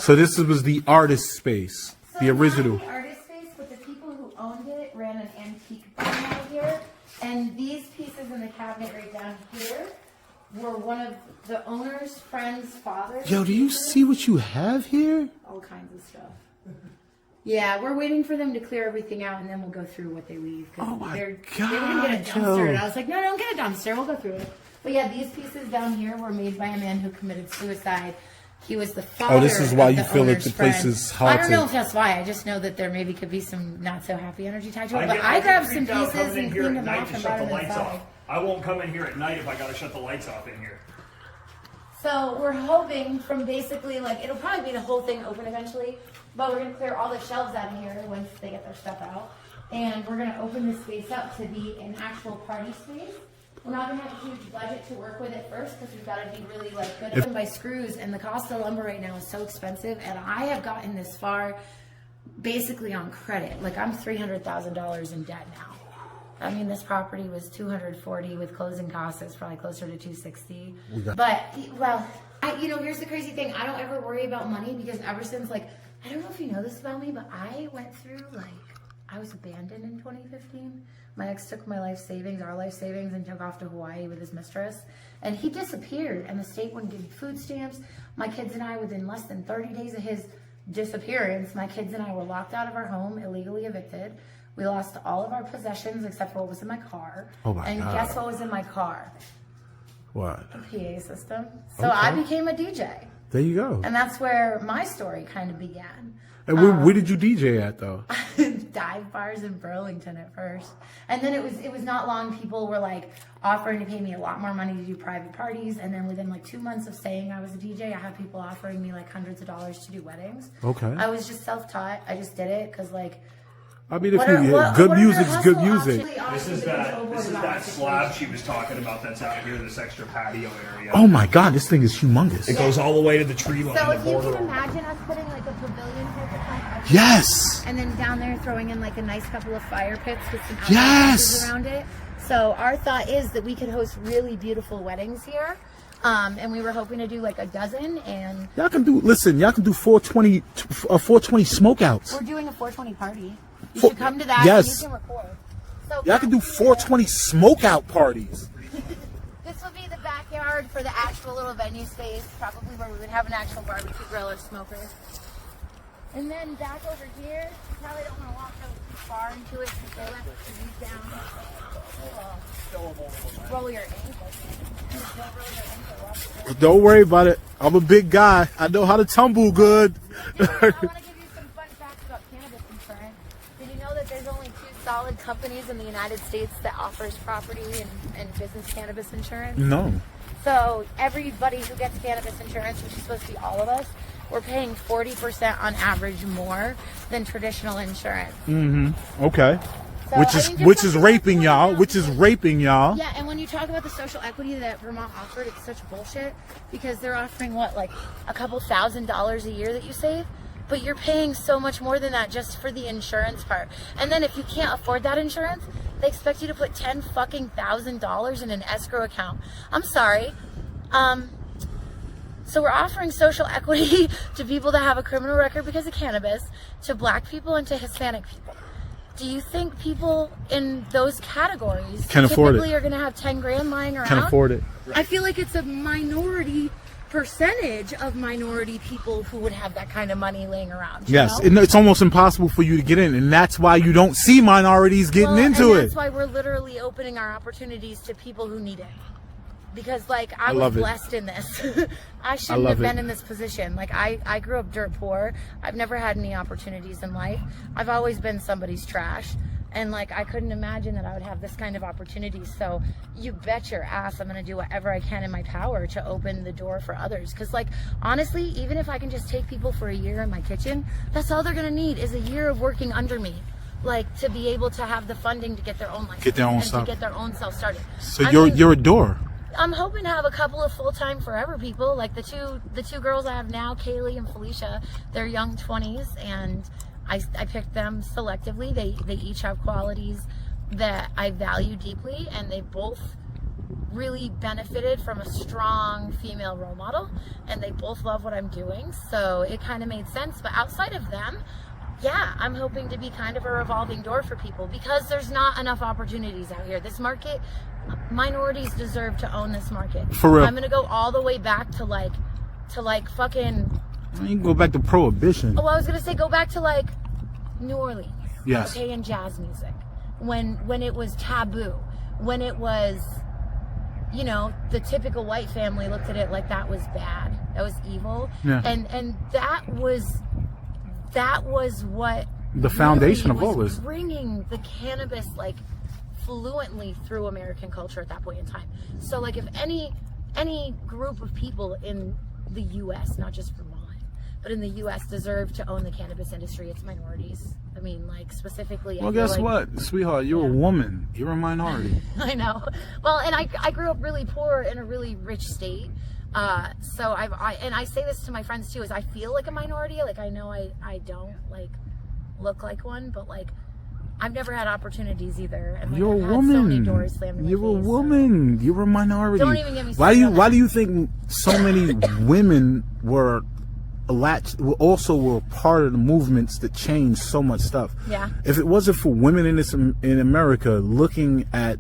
So this was the artist space, the original. Not the artist space, but the people who owned it ran an antique barn out here. And these pieces in the cabinet right down here were one of the owner's friend's fathers. Yo, do you see what you have here? All kinds of stuff. Yeah, we're waiting for them to clear everything out, and then we'll go through what they leave. Oh my They were God, going to get a dumpster, yo. and I was like, no, don't get a dumpster. We'll go through it. But yeah, these pieces down here were made by a man who committed suicide. He was the father. Oh, this is why of you the feel that owner's the place friend. is haunted. I don't know if that's why. I just know that there maybe could be some not so happy energy tied to it. But I get grabbed some freaked out pieces coming in and here cleaned at them night off to and shut brought the them lights inside. off. I won't come in here at night if I gotta shut the lights off in here. So we're hoping from basically like, it'll probably be the whole thing open eventually, but we're gonna clear all the shelves out of here once they get their stuff out. And we're gonna open this space up to be an actual party space. We're not gonna have a huge budget to work with it first because we've gotta be really like good by screws, and the cost of lumber right now is so expensive, and I have gotten this far basically on credit. Like I'm $300,000 in debt now. I mean, this property was 240 with closing costs. It's probably closer to 260. But well, here's the crazy thing. I don't ever worry about money because ever since like, I don't know if you know this about me, but I went through like, I was abandoned in 2015. My ex took my life savings, our life savings, and took off to Hawaii with his mistress. And he disappeared, and the state wouldn't give me food stamps. My kids and I, within less than 30 days of his disappearance, my kids and I were locked out of our home, illegally evicted. We lost all of our possessions except for what was in my car. Oh my and God. guess what was in my car? What? A PA system. So I became a DJ. There you go. And that's where my story kind of began. And where did you DJ at though? Dive bars in Burlington at first. And then it was not long, people were like offering to pay me a lot more money to do private parties. And then within like 2 months of saying I was a DJ, I had people offering me like hundreds of dollars to do weddings. Okay. I was just self-taught. I just did it because like, I mean, if good music's good music. This is that slab she was talking about that's out here, this extra patio area. Oh my God, this thing is humongous. It goes all the way to the tree line. So if the you border. can imagine us putting like a pavilion type of thing, Yes. and then down there throwing in like a nice couple of fire pits with some Yes. around it. So our thought is that we could host really beautiful weddings here. And we were hoping to do like a dozen, and Y'all can do 420 smokeouts. we're doing a 420 party. You should come to that. Yes. And you can record. So Y'all can do 420 smokeout parties. This would be the backyard for the actual little venue space, probably where we would have an actual barbecue grill or smoker. And then back over here, you probably don't want to walk too far into it because they left the trees down. Roll your ankle. Don't roll your ankle. Don't worry about it. I'm a big guy. I know how to tumble good. I want to give you some fun facts about cannabis insurance. Did you know that there's only 2 solid companies in the United States that offers property and business cannabis insurance? No. So everybody who gets cannabis insurance, which is supposed to be all of us, we're paying 40% on average more than traditional insurance. Okay. So, Which is raping y'all. Which is raping y'all. Yeah, and when you talk about the social equity that Vermont offered, it's such bullshit because they're offering what, like a couple $1,000s a year that you save, but you're paying so much more than that just for the insurance part. And then if you can't afford that insurance, they expect you to put $10,000 in an escrow account. I'm sorry. So we're offering social equity to people that have a criminal record because of cannabis, to black people and to Hispanic people. Do you think people in those categories Can afford it. typically are going to have 10 grand lying around? Can afford it. I feel like it's a minority percentage of minority people who would have that kind of money laying around. Yes, you know? it's almost impossible for you to get in, and that's why you don't see minorities getting into and it. That's why we're literally opening our opportunities to people who need it. Because like I was love it. blessed in this. I shouldn't have been in this position. Like I grew up dirt poor. I've never had any opportunities in life. I've always been somebody's trash. And like I couldn't imagine that I would have this kind of opportunity. So you bet your ass I'm gonna do whatever I can in my power to open the door for others. Cause like honestly, even if I can just take people for a year in my kitchen, that's all they're gonna need is a year of working under me. Like to be able to have the funding to get their own life. Get their own and stuff. to get their own self started. So you're a door. I'm hoping to have a couple of full-time forever people, like the two girls I have now, Kaylee and Felicia. They're young 20s, and I picked them selectively. They each have qualities that I value deeply, and they both really benefited from a strong female role model, and they both love what I'm doing, so it kind of made sense. But outside of them, yeah, I'm hoping to be kind of a revolving door for people, because there's not enough opportunities out here. This market, minorities deserve to own this market. For real. I'm gonna go all the way back to like fucking. You can go back to prohibition. Oh, I was gonna say go back to like New Orleans. Yes. Okay, and jazz music, when it was taboo, when it was, you know, the typical white family looked at it like that was bad, that was evil, Yeah. and that was what The foundation really of all was this. bringing the cannabis like fluently through American culture at that point in time. So like if any group of people in the U.S., not just Vermont, but in the U.S. deserve to own the cannabis industry, it's minorities. I mean, like specifically. Well, I feel guess like, what, sweetheart? You're a woman. You're a minority. I know. Well, and I grew up really poor in a really rich state. So I say this to my friends too, is I feel like a minority. Like I know I don't like look like one, but like I've never had opportunities either. And like, You're I've a had woman. so many doors slammed in my You're a face, so- woman. You're a minority. Don't even get me Why started on why that. do you think so many women were also part of the movements that changed so much stuff? Yeah. If it wasn't for women in America looking at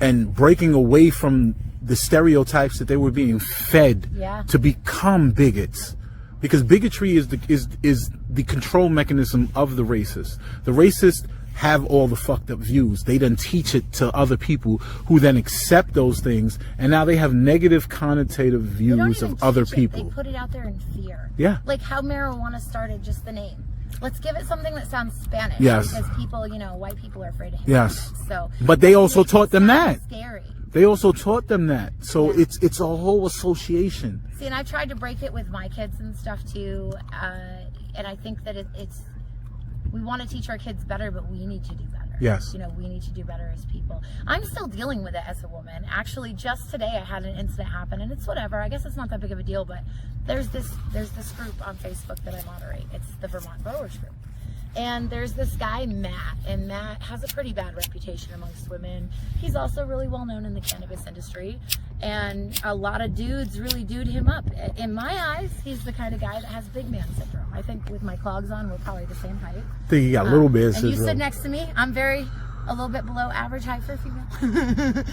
and breaking away from the stereotypes that they were being fed Yeah. to become bigots, because bigotry is the control mechanism of the racist. The racists have all the fucked up views. They then teach it to other people who then accept those things, and now they have negative connotative They don't views even of other teach it. people. They put it out there in fear. Yeah. Like how marijuana started, just the name. Let's give it something that sounds Spanish. Yes. Because people, you know, white people are afraid of him. Yes. So. But they also make it taught them sound that. Scary. They also taught them that. So Yeah. it's a whole association. See, and I tried to break it with my kids and stuff too. And I think that it's we want to teach our kids better, but we need to do better. Yes. You know, we need to do better as people. I'm still dealing with it as a woman. Actually, just today I had an incident happen, and it's whatever. I guess it's not that big of a deal, but there's this group on Facebook that I moderate. It's the Vermont Growers Group. And there's this guy, Matt, and Matt has a pretty bad reputation amongst women. He's also really well known in the cannabis industry, and a lot of dudes really dude him up. In my eyes, he's the kind of guy that has big man syndrome. I think with my clogs on, we're probably the same height. I think you got a little bit of And you syndrome. sit next to me. I'm a little bit below average height for a female.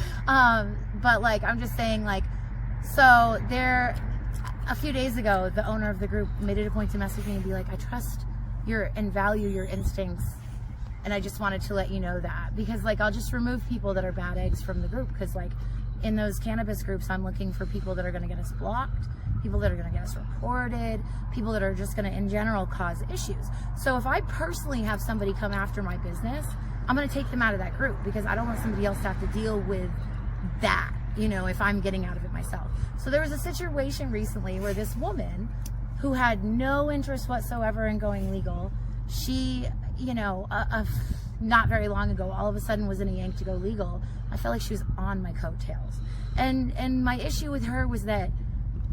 But like, I'm just saying, like, so there, a few days ago, the owner of the group made it a point to message me and be like, I trust and value your instincts, and I just wanted to let you know that, because like I'll just remove people that are bad eggs from the group, because like in those cannabis groups I'm looking for people that are going to get us blocked, people that are going to get us reported, people that are just going to in general cause issues. So if I personally have somebody come after my business, I'm going to take them out of that group, because I don't want somebody else to have to deal with that, you know, if I'm getting out of it myself. So there was a situation recently where this woman who had no interest whatsoever in going legal, she, you know, not very long ago, all of a sudden was in a yank to go legal. I felt like she was on my coattails. And my issue with her was that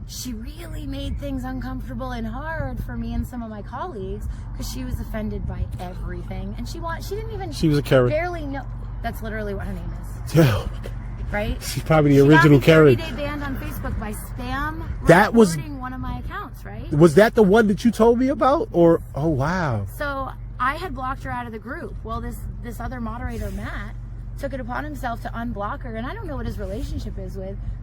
she really made things uncomfortable and hard for me and some of my colleagues, because she was offended by everything. And she didn't even... She was a carrot. Barely know... That's literally what her name is. Yeah. Right? She's probably the original She carrot. got me 30-day banned on Facebook by spam That was- reporting one of my accounts, right? Was that the one that you told me about? Or, oh wow. So I had blocked her out of the group. Well, this other moderator, Matt, took it upon himself to unblock her, and I don't know what his relationship is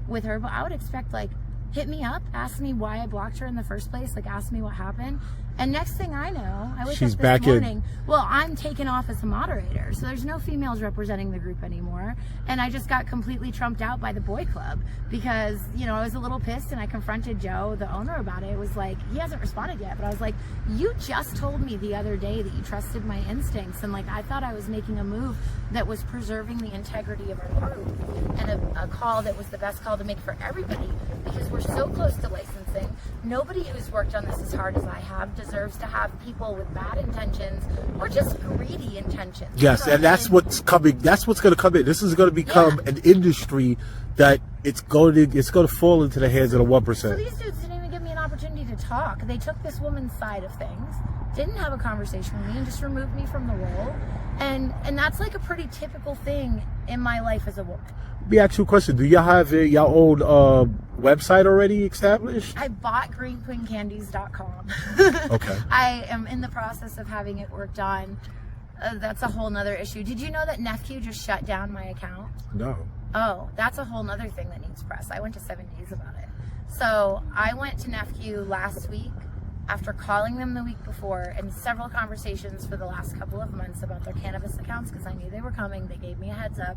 with her, but I would expect, like, hit me up, ask me why I blocked her in the first place, like ask me what happened. And next thing I know, I wake She's up back this in. morning. Well, I'm taken off as a moderator, so there's no females representing the group anymore. And I just got completely trumped out by the boy club, because, you know, I was a little pissed, and I confronted Joe, the owner, about it. It was like, he hasn't responded yet, but I was like, you just told me the other day that you trusted my instincts, and like I thought I was making a move that was preserving the integrity of our group, and a call that was the best call to make for everybody, because we're so close to licensing. Nobody who's worked on this as hard as I have deserves to have people with bad intentions or just greedy intentions. Yes, and that's what's coming. That's what's going to come in. This is going to become an industry that it's going to fall into the hands of the 1%. So these dudes didn't even give me an opportunity to talk. They took this woman's side of things, didn't have a conversation with me, and just removed me from the role. And that's like a pretty typical thing in my life as a woman. Let me ask you a question. Do y'all have y'all old website already established? I bought greenqueencandies.com. Okay. I am in the process of having it worked on. That's a whole nother issue. Did you know that LiQWYD just shut down my account? No. Oh, that's a whole nother thing that needs press. I went to 7 days about it. So I went to LiQWYD last week after calling them the week before, and several conversations for the last couple of months about their cannabis accounts, because I knew they were coming. They gave me a heads up.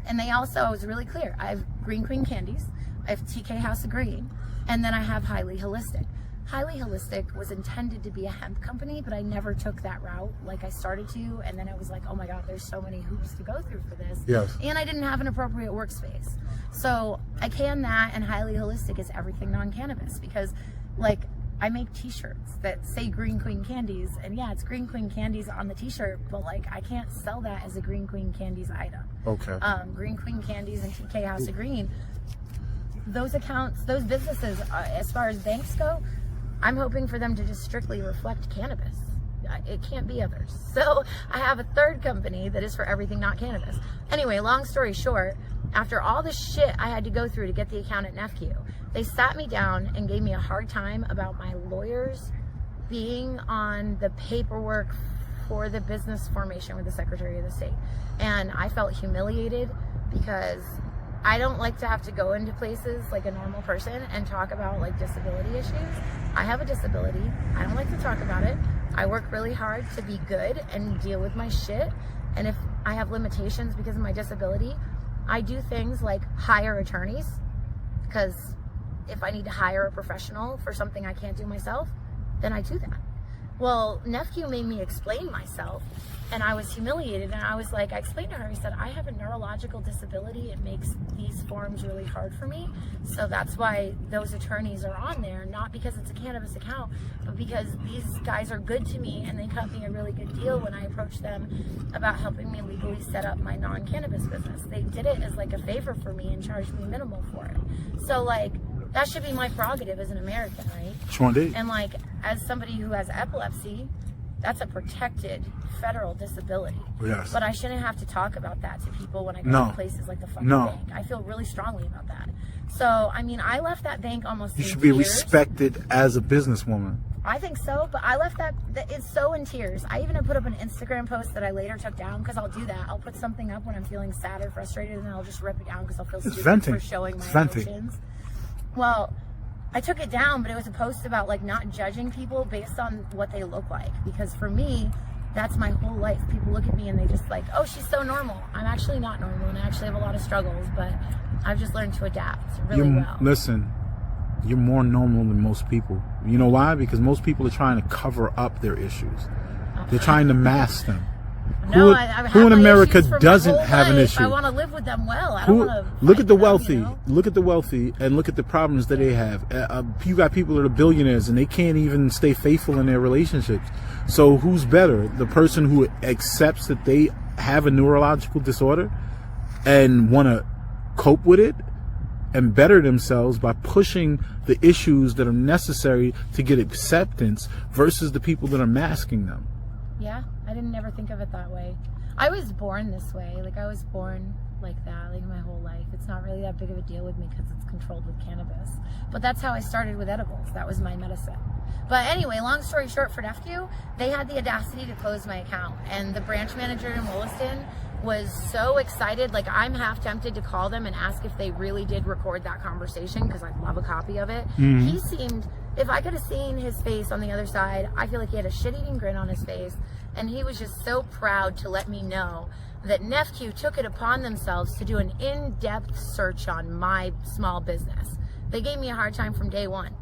And they also, I was really clear, I have Green Queen Candies, I have TK House of Green, and then I have Highly Holistic. Highly Holistic was intended to be a hemp company, but I never took that route like I started to, and then it was like, oh my God, there's so many hoops to go through for this. Yes. And I didn't have an appropriate workspace. So I can that, and Highly Holistic is everything non-cannabis, because like I make t-shirts that say Green Queen Candies, and yeah, it's Green Queen Candies on the t-shirt, but like I can't sell that as a Green Queen Candies item. Okay. Green Queen Candies and TK House of Green, those accounts, those businesses, as far as banks go, I'm hoping for them to just strictly reflect cannabis. It can't be others. So I have a third company that is for everything not cannabis. Anyway, long story short, after all the shit I had to go through to get the account at LiQWYD, they sat me down and gave me a hard time about my lawyers being on the paperwork for the business formation with the Secretary of the State. And I felt humiliated because I don't like to have to go into places like a normal person and talk about like disability issues. I have a disability. I don't like to talk about it. I work really hard to be good and deal with my shit. And if I have limitations because of my disability, I do things like hire attorneys, because if I need to hire a professional for something I can't do myself, then I do that. Well, LiQWYD made me explain myself, and I was humiliated, and I was like, I explained to her, I said, I have a neurological disability. It makes these forms really hard for me. So that's why those attorneys are on there, not because it's a cannabis account, but because these guys are good to me, and they cut me a really good deal when I approached them about helping me legally set up my non-cannabis business. They did it as like a favor for me and charged me minimal for it. So like, that should be my prerogative as an American, right? Sure indeed. And like, as somebody who has epilepsy, that's a protected federal disability. Yes. But I shouldn't have to talk about that to people when I go to places like the fucking bank. I feel really strongly about that. So, I mean, I left that bank almost You in should be tears. respected as a businesswoman. I think so, but I left that, it's so in tears. I even put up an Instagram post that I later took down, because I'll do that. I'll put something up when I'm feeling sad or frustrated, and then I'll just rip it down because I'll feel stupid venting. for showing my Venting. emotions. Well, I took it down, but it was a post about like not judging people based on what they look like, because for me, that's my whole life. People look at me and they just like, oh, she's so normal. I'm actually not normal, and I actually have a lot of struggles, but I've just learned to adapt really well. Listen, you're more normal than most people. You know why? Because most people are trying to cover up their issues. They're trying to mask them. No, who in America doesn't have an issue? I want to live with them well. I don't want to look at the them, wealthy. you know? Look at the wealthy, and look at the problems that they have. You got people that are billionaires, and they can't even stay faithful in their relationships. So who's better? The person who accepts that they have a neurological disorder and want to cope with it and better themselves by pushing the issues that are necessary to get acceptance, versus the people that are masking them. Yeah, I didn't ever think of it that way. I was born this way. Like, I was born like that, like my whole life. It's not really that big of a deal with me because it's controlled with cannabis. But that's how I started with edibles. That was my medicine. But anyway, long story short, for LiQWYD, they had the audacity to close my account. And the branch manager in Williston was so excited. Like, I'm half tempted to call them and ask if they really did record that conversation, because I'd love a copy of it. Mm-hmm. He seemed, if I could have seen his face on the other side, I feel like he had a shit-eating grin on his face. And he was just so proud to let me know that LiQWYD took it upon themselves to do an in-depth search on my small business. They gave me a hard time from day one.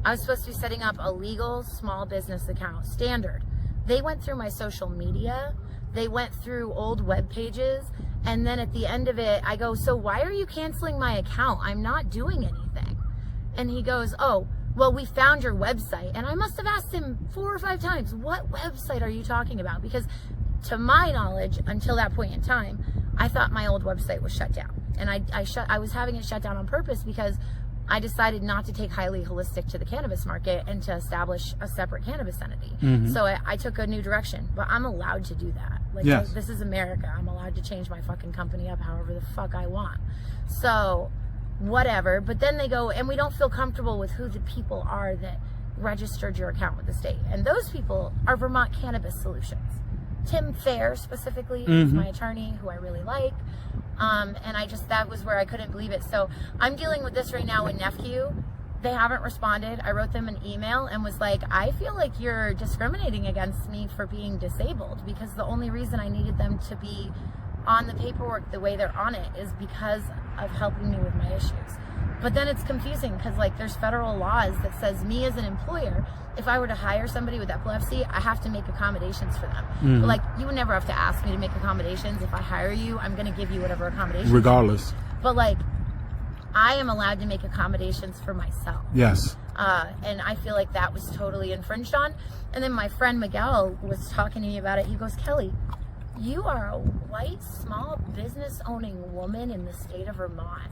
I was supposed to be setting up a legal small business account, standard. They went through my social media. They went through old web pages. And then at the end of it, I go, so why are you canceling my account? I'm not doing anything. And he goes, oh, well, we found your website. And I must have asked him 4 or 5 times, what website are you talking about? Because to my knowledge, until that point in time, I thought my old website was shut down. And I was having it shut down on purpose, because I decided not to take highly holistic to the cannabis market and to establish a separate cannabis entity. So I took a new direction, but I'm allowed to do that. Like, Yes. this is America. I'm allowed to change my fucking company up however the fuck I want. So whatever. But then they go, and we don't feel comfortable with who the people are that registered your account with the state. And those people are Vermont Cannabis Solutions. Tim Fair specifically is my attorney, who I really like. And that was where I couldn't believe it. So I'm dealing with this right now with Nephew. They haven't responded. I wrote them an email and was like, I feel like you're discriminating against me for being disabled, because the only reason I needed them to be on the paperwork the way they're on it is because of helping me with my issues. But then it's confusing because, like, there's federal laws that says me as an employer, if I were to hire somebody with epilepsy, I have to make accommodations for them. But, like, you would never have to ask me to make accommodations. If I hire you, I'm going to give you whatever accommodations. Regardless. But, like, I am allowed to make accommodations for myself. Yes. And I feel like that was totally infringed on. And then my friend Miguel was talking to me about it. He goes, Kelly, you are a white, small business owning woman in the state of Vermont.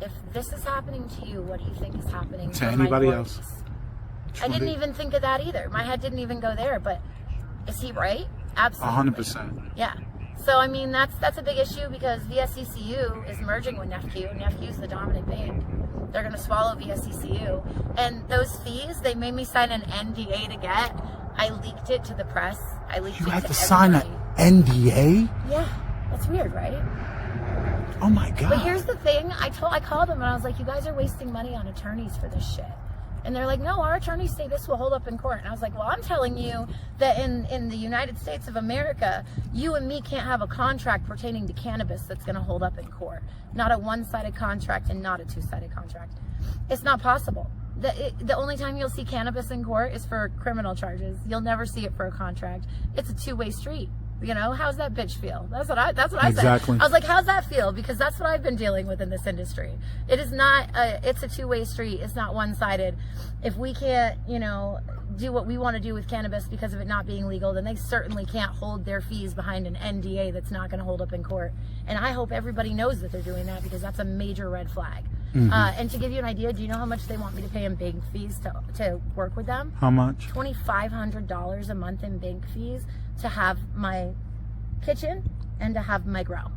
If this is happening to you, what do you think is happening To anybody minorities? else? I didn't even think of that either. My head didn't even go there. But is he right? Absolutely. 100%. Yeah. So I mean, that's a big issue because VSCCU is merging with Nephew. Nephew's the dominant band. They're going to swallow VSCCU. And those fees, they made me sign an NDA to get. I leaked it to the press. I leaked You it had to to sign everybody. an NDA? Yeah. That's weird, right? Oh my God. But here's the thing. I called them and I was like, you guys are wasting money on attorneys for this shit. And they're like, no, our attorneys say this will hold up in court. And I was like, well, I'm telling you that in the United States of America, you and me can't have a contract pertaining to cannabis that's going to hold up in court. Not a one-sided contract and not a two-sided contract. It's not possible. The only time you'll see cannabis in court is for criminal charges. You'll never see it for a contract. It's a two-way street. You know, how's that bitch feel? That's what I Exactly. said. I was like, how's that feel? Because that's what I've been dealing with in this industry. It is not, it's a two-way street. It's not one-sided. If we can't, you know, do what we want to do with cannabis because of it not being legal, then they certainly can't hold their fees behind an NDA that's not going to hold up in court. And I hope everybody knows that they're doing that because that's a major red flag. And to give you an idea, do you know how much they want me to pay in bank fees to work with them? How much? $2,500 a month in bank fees to have my kitchen and to have my grow.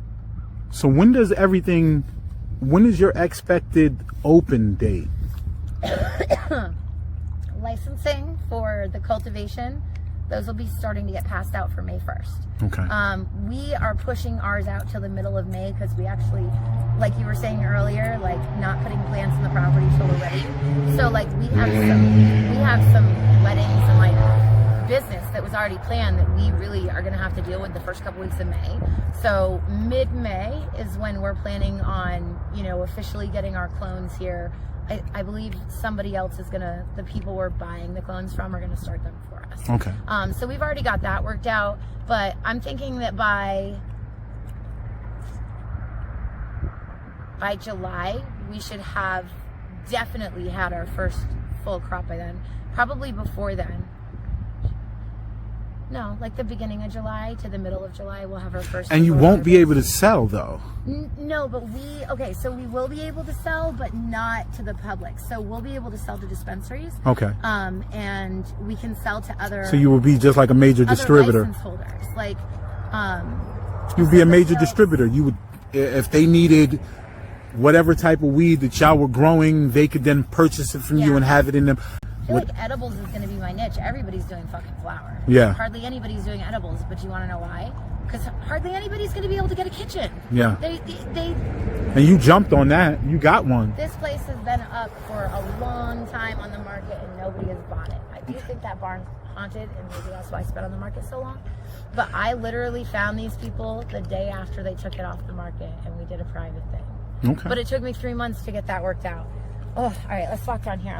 So when is your expected open date? Licensing for the cultivation, those will be starting to get passed out for May 1st. Okay. We are pushing ours out till the middle of May because we actually, like you were saying earlier, like not putting plants in the property till we're ready. So like we have some weddings and like business that was already planned that we really are going to have to deal with the first couple weeks of May. So mid-May is when we're planning on, you know, officially getting our clones here. I believe somebody else is gonna, the people we're buying the clones from are gonna start them for us. Okay. So we've already got that worked out, but I'm thinking that by July, we should have definitely had our first full crop by then. Probably before then. No, like the beginning of July to the middle of July, we'll have our first. And you won't be able to sell though. No, but so we will be able to sell, but not to the public. So we'll be able to sell to dispensaries. Okay. And we can sell to other. So you will be just like a major distributor. License holders, like. You'd be a major distributor. You would, if they needed whatever type of weed that y'all were growing, they could then purchase it from you and have it in them. I feel like edibles is going to be my niche. Everybody's doing fucking flower. Yeah. Hardly anybody's doing edibles, but you want to know why? Because hardly anybody's going to be able to get a kitchen. Yeah. They And you jumped on that. You got one. This place has been up for a long time on the market and nobody has bought it. I do think that barn's haunted and maybe that's why it's been on the market so long. But I literally found these people the day after they took it off the market and we did a private thing. Okay. But it took me 3 months to get that worked out. Oh, all right, let's walk down here.